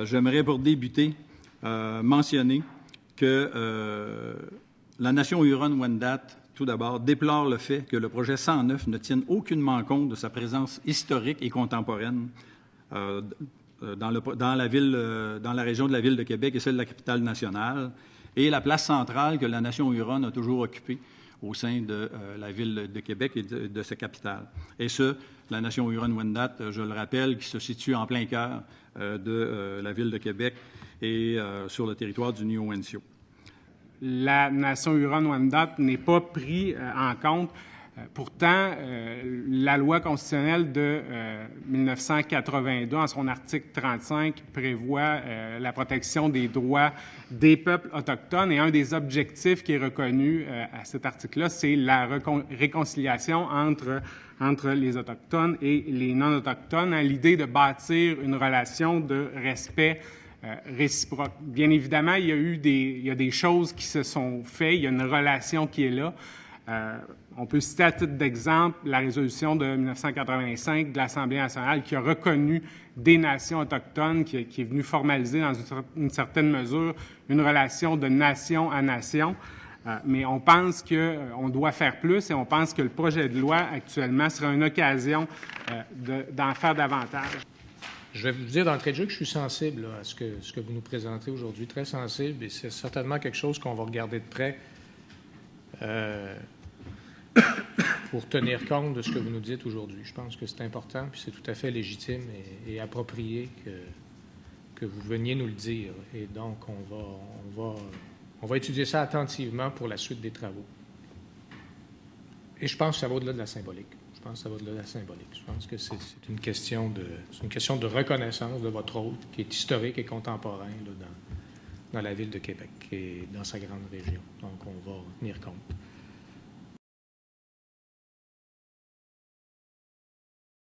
J'aimerais pour débuter mentionner que la nation Huron-Wendat, tout d'abord, déplore le fait que le projet 109 ne tienne aucunement compte de sa présence historique et contemporaine dans la région de la Ville de Québec et celle de la capitale nationale, et la place centrale que la nation Huron a toujours occupée au sein de la Ville de Québec et de sa capitale. Et ce, la nation Huron-Wendat, je le rappelle, qui se situe en plein cœur de la Ville de Québec et sur le territoire du New-Wencio. La nation Huron-Wendat n'est pas prise en compte. Pourtant, la loi constitutionnelle de 1982, en son article 35, prévoit la protection des droits des peuples autochtones. Et un des objectifs qui est reconnu à cet article-là, c'est la réconciliation entre les Autochtones et les non-Autochtones, à l'idée de bâtir une relation de respect réciproque. Bien évidemment, il y a des choses qui se sont faites, il y a une relation qui est là. On peut citer à titre d'exemple la résolution de 1985 de l'Assemblée nationale qui a reconnu des nations autochtones, qui est venue formaliser dans une certaine mesure une relation de nation à nation. Mais on pense qu'on doit faire plus et on pense que le projet de loi actuellement sera une occasion d'en faire davantage. Je vais vous dire d'entrée de jeu que je suis sensible là, à ce que vous nous présentez aujourd'hui, très sensible, et c'est certainement quelque chose qu'on va regarder de près pour tenir compte de ce que vous nous dites aujourd'hui. Je pense que c'est important, puis c'est tout à fait légitime et approprié que vous veniez nous le dire. Et donc, on va étudier ça attentivement pour la suite des travaux. Et je pense que ça va au-delà de la symbolique. Je pense que c'est une question de reconnaissance de votre rôle, qui est historique et contemporain là, dans la Ville de Québec et dans sa grande région. Donc, on va tenir compte.